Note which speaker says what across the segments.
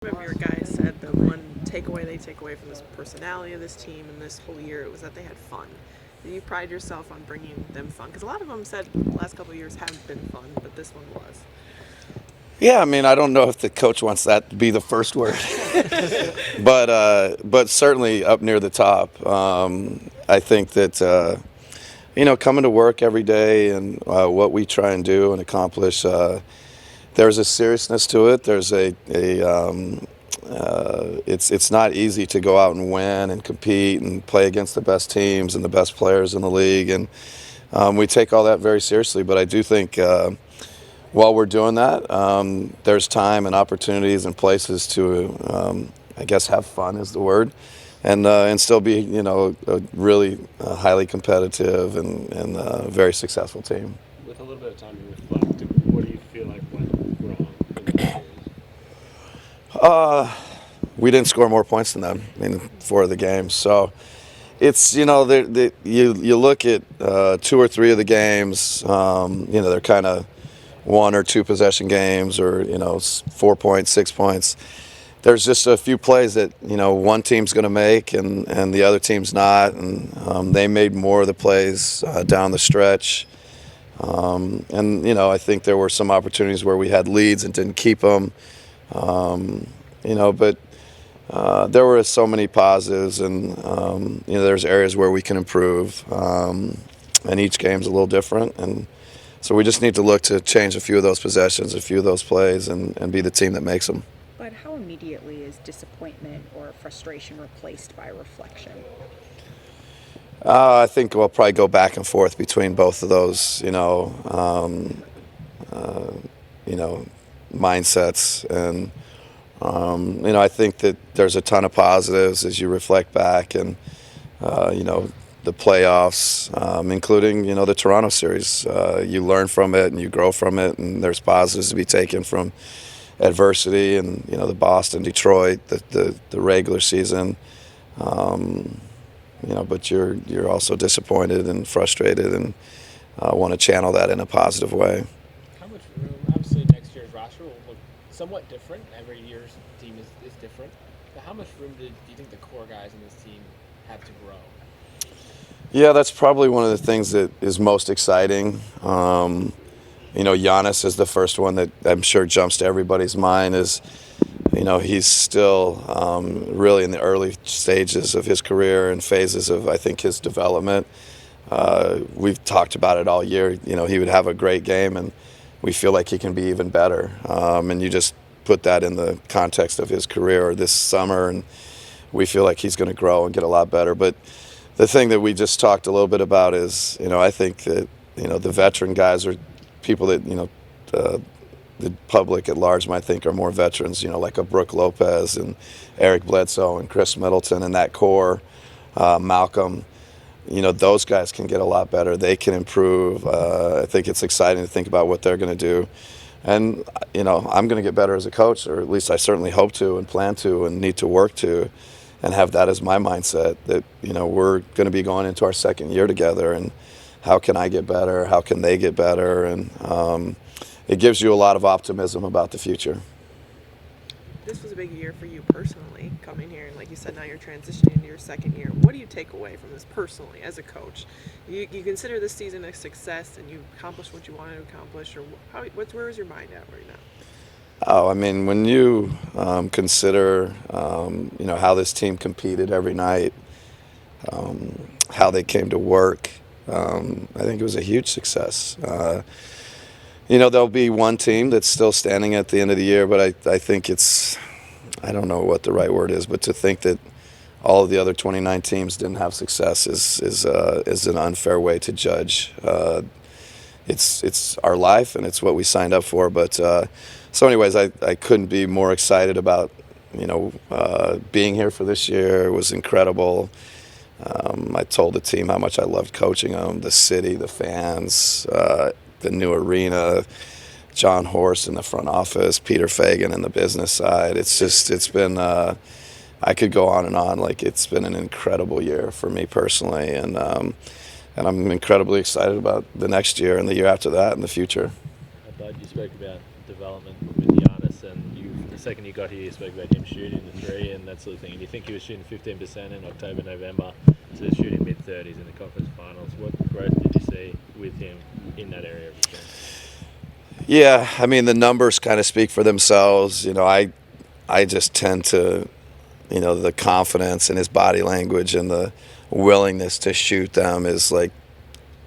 Speaker 1: One of your guys said the one takeaway they take away from this personality of this team and this whole year was that they had fun. Do you pride yourself on bringing them fun? Because a lot of them said the last couple of years haven't been fun, but this one was.
Speaker 2: Yeah, I mean, I don't know if the coach wants that to be the first word, but certainly up near the top. I think that coming to work every day and what we try and do and accomplish. There's a seriousness to it. There's it's not easy to go out and win and compete and play against the best teams and the best players in the league, and we take all that very seriously. But I do think while we're doing that, there's time and opportunities and places to, I guess, have fun is the word, and still be, a really highly competitive and very successful team.
Speaker 3: With a little bit of time to reflect, what do you feel like went wrong in that series?
Speaker 2: We didn't score more points than them in 4 of the games, so it's you look at 2 or 3 of the games, they're kind of 1 or 2 possession games, or 4 points, 6 points. There's just a few plays that one team's going to make and the other team's not, and they made more of the plays down the stretch. I think there were some opportunities where we had leads and didn't keep them. But there were so many positives, and there's areas where we can improve. And each game's a little different, and so we just need to look to change a few of those possessions, a few of those plays, and be the team that makes them.
Speaker 4: But how immediately is disappointment or frustration replaced by reflection?
Speaker 2: I think we'll probably go back and forth between both of those, mindsets. And, I think that there's a ton of positives as you reflect back and, the playoffs, including, the Toronto series. You learn from it and you grow from it, and there's positives to be taken from adversity and, the Boston, Detroit, the regular season. But you're also disappointed and frustrated and want to channel that in a positive way.
Speaker 3: How much room? Obviously, next year's roster will look somewhat different. Every year's team is different. But how much room do you think the core guys in this team have to grow?
Speaker 2: Yeah, that's probably one of the things that is most exciting. Giannis is the first one that I'm sure jumps to everybody's mind. He's still really in the early stages of his career and phases of, I think, his development. We've talked about it all year. He would have a great game, and we feel like he can be even better. And you just put that in the context of his career this summer, and we feel like he's going to grow and get a lot better. But the thing that we just talked a little bit about is, I think that, the veteran guys are people that, the public at large might think are more veterans, like a Brooke Lopez and Eric Bledsoe and Chris Middleton and that core, Malcolm. Those guys can get a lot better. They can improve. I think it's exciting to think about what they're going to do. And, I'm going to get better as a coach, or at least I certainly hope to and plan to and need to work to, and have that as my mindset that, we're going to be going into our second year together, and how can I get better? How can they get better? And it gives you a lot of optimism about the future.
Speaker 1: This was a big year for you personally, coming here, and like you said, now you're transitioning into your second year. What do you take away from this personally as a coach? You consider this season a success, and you accomplished what you wanted to accomplish, or where is your mind at right now?
Speaker 2: Oh, I mean, when you consider, how this team competed every night, how they came to work, I think it was a huge success. There'll be one team that's still standing at the end of the year, but I think I don't know what the right word is, but to think that all of the other 29 teams didn't have success is an unfair way to judge. It's our life, and it's what we signed up for. But so anyways, I couldn't be more excited about being here for this year. It was incredible. I told the team how much I loved coaching them, the city, the fans, the new arena, John Horst in the front office, Peter Fagan in the business side. It's been, I could go on and on. Like, it's been an incredible year for me personally, and I'm incredibly excited about the next year and the year after that and the future.
Speaker 5: I thought you spoke about development with Giannis, and you've second you got here, you spoke about him shooting the three and that sort of thing. And you think he was shooting 15% in October, November, to shooting mid-30s in the conference finals. What growth did you see with him in that area of his game?
Speaker 2: Yeah, I mean, the numbers kind of speak for themselves. I just tend to, the confidence in his body language and the willingness to shoot them is like,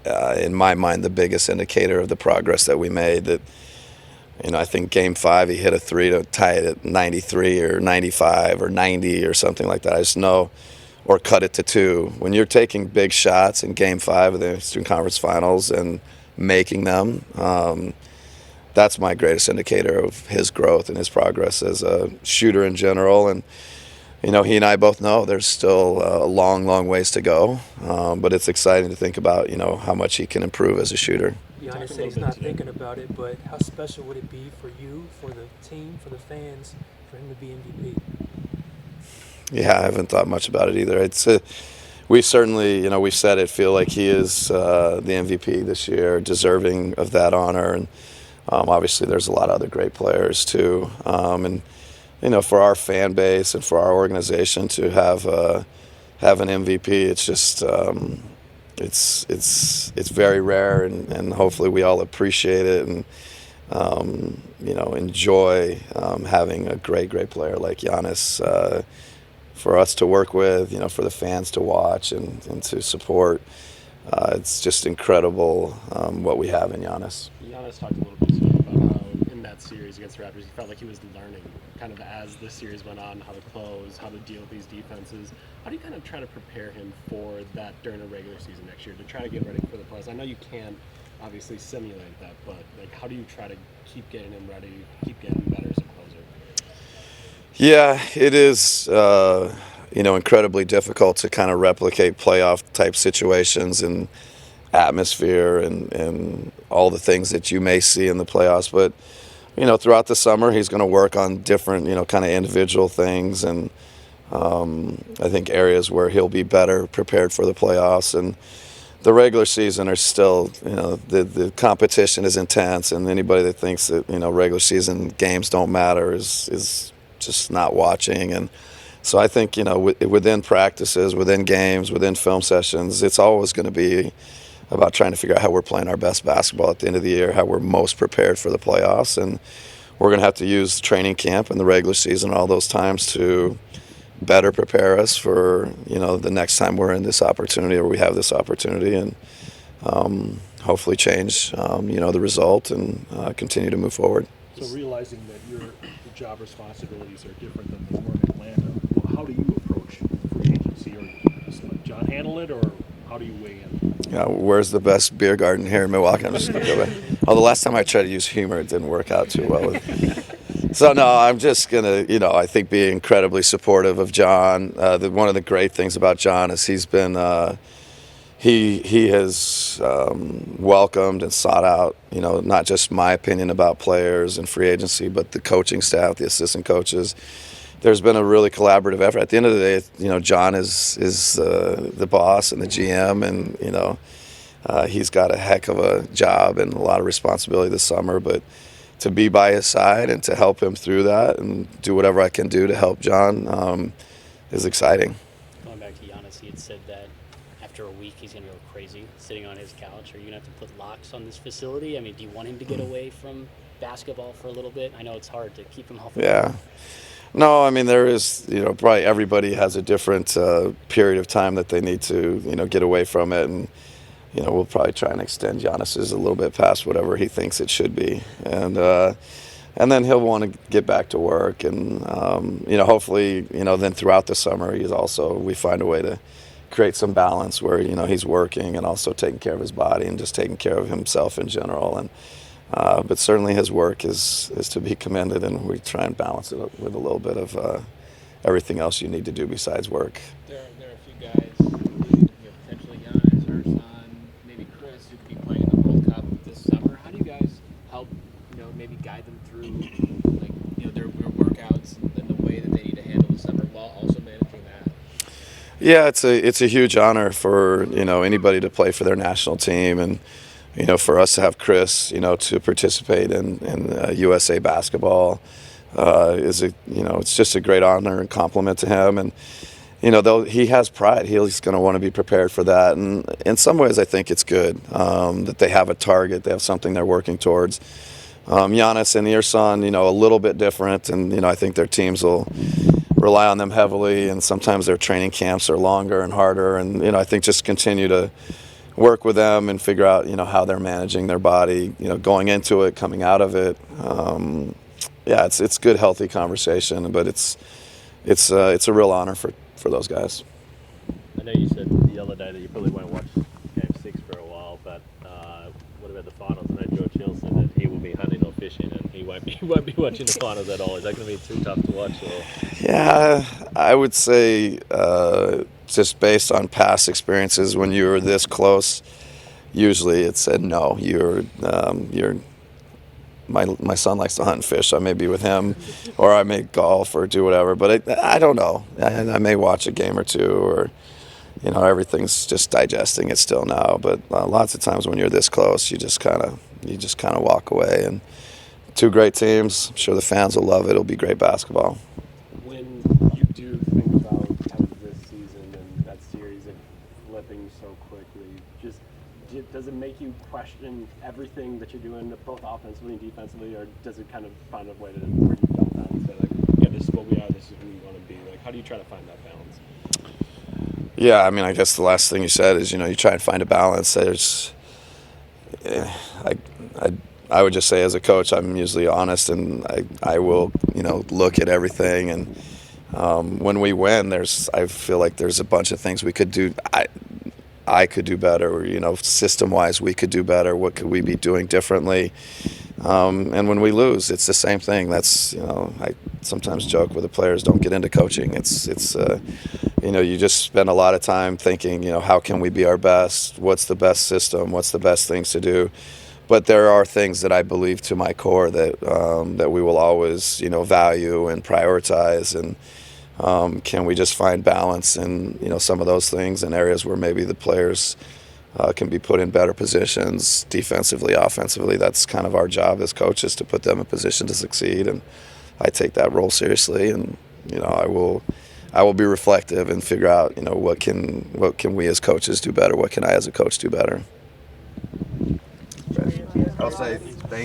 Speaker 2: in my mind, the biggest indicator of the progress that we made. That, I think Game 5 he hit a three to tie it at 93 or 95 or 90 or something like that. I just know, or cut it to 2. When you're taking big shots in Game 5 of the Eastern Conference Finals and making them, that's my greatest indicator of his growth and his progress as a shooter in general. And he and I both know there's still a long, long ways to go, but it's exciting to think about, how much he can improve as a shooter.
Speaker 6: Giannis said he's not thinking about it, but how special would it be for you, for the team, for the fans, for him to be MVP?
Speaker 2: Yeah, I haven't thought much about it either. It's we certainly, we've said it, feel like he is the MVP this year, deserving of that honor. And obviously there's a lot of other great players too. And for our fan base and for our organization to have an MVP, it's just it's very rare, and hopefully we all appreciate it and enjoy having a great player like Giannis for us to work with, for the fans to watch and to support. It's just incredible what we have in Giannis.
Speaker 7: Giannis talked a little bit today about how in that series against the Raptors, he felt like he was learning kind of as the series went on, how to close, how to deal with these defenses. How do you kind of try to prepare him for that during a regular season next year to try to get ready for the playoffs? I know you can't obviously simulate that, but how do you try to keep getting him ready, keep getting better as a closer?
Speaker 2: Yeah, it is, incredibly difficult to kind of replicate playoff type situations and atmosphere and all the things that you may see in the playoffs. But, throughout the summer, he's going to work on different, kind of individual things. And I think areas where he'll be better prepared for the playoffs. And the regular season are still, the competition is intense. And anybody that thinks that, regular season games don't matter is just not watching. And so I think, within practices, within games, within film sessions, it's always going to be about trying to figure out how we're playing our best basketball at the end of the year, how we're most prepared for the playoffs. And we're going to have to use training camp and the regular season all those times to better prepare us for, the next time we're in this opportunity or we have this opportunity, and hopefully change, the result and continue to move forward.
Speaker 8: So realizing that your job responsibilities are different than they were in Atlanta, how do you approach free agency? Or does John handle it, or how do you weigh in?
Speaker 2: Where's the best beer garden here in Milwaukee? I'm just going to go back. Oh, the last time I tried to use humor, it didn't work out too well. So, no, I'm just going to, I think be incredibly supportive of John. One of the great things about John is he's been, he has welcomed and sought out, not just my opinion about players and free agency, but the coaching staff, the assistant coaches. There's been a really collaborative effort. At the end of the day, John is the boss and the GM, and he's got a heck of a job and a lot of responsibility this summer. But to be by his side and to help him through that and do whatever I can do to help John is exciting.
Speaker 9: Going back to Giannis, he had said that after a week he's going to go crazy sitting on his couch. Are you going to have to put locks on this facility? I mean, do you want him to get away from basketball for a little bit? I know it's hard to keep him healthy.
Speaker 2: Yeah. No, I mean, there is, probably everybody has a different period of time that they need to, get away from it. And, we'll probably try and extend Giannis's a little bit past whatever he thinks it should be. And then he'll want to get back to work. And, hopefully, then throughout the summer, we find a way to create some balance where, he's working and also taking care of his body and just taking care of himself in general. And but certainly his work is to be commended, and we try and balance it with a little bit of everything else you need to do besides work.
Speaker 3: There are a few guys, potentially Giannis, our son, maybe Chris, who could be playing the World Cup this summer. How do you guys help, maybe guide them through, their workouts and the way that they need to handle the summer while also managing that?
Speaker 2: Yeah, it's a huge honor for anybody to play for their national team, and for us to have Chris, to participate in USA basketball, it's just a great honor and compliment to him. And though he has pride, he's going to want to be prepared for that. And in some ways, I think it's good that they have a target, they have something they're working towards. Giannis and Ersan, a little bit different, and I think their teams will rely on them heavily, and sometimes their training camps are longer and harder. And I think just continue to work with them and figure out how they're managing their body, going into it, coming out of it. It's good, healthy conversation, but it's a real honor for those guys.
Speaker 5: I know you said the other day that you probably won't watch Game 6 for a while, but what about the finals? I know George Hill said that he will be hunting or fishing, and he won't be watching the finals at all. Is that going to be too tough to watch? Or?
Speaker 2: Yeah, I would say just based on past experiences, when you were this close, usually it said no. My son likes to hunt and fish. I may be with him, or I may golf or do whatever. But I don't know. I may watch a game or two, or everything's just digesting it still now. But lots of times when you're this close, you just kind of walk away. And two great teams. I'm sure the fans will love it. It'll be great basketball.
Speaker 7: When you do think about kind of this season and that series and flipping so quickly, does it make you question everything that you're doing, both offensively and defensively, or does it kind of find a way to where you dump that and say, like, yeah, this is what we are, this is who we want to be? Like, how do you try to find that balance?
Speaker 2: Yeah, I mean, I guess the last thing you said is, you try and find a balance. I would just say as a coach, I'm usually honest, and I will, look at everything. And when we win, I feel like there's a bunch of things we could do. I could do better, system-wise we could do better. What could we be doing differently? And when we lose, it's the same thing. That's, I sometimes joke with the players, don't get into coaching. It's you just spend a lot of time thinking, how can we be our best? What's the best system? What's the best things to do? But there are things that I believe to my core that we will always, value and prioritize. And can we just find balance in some of those things in areas where maybe the players can be put in better positions defensively, offensively? That's kind of our job as coaches, to put them in position to succeed. And I take that role seriously. And I will be reflective and figure out what can we as coaches do better? What can I as a coach do better? I'll say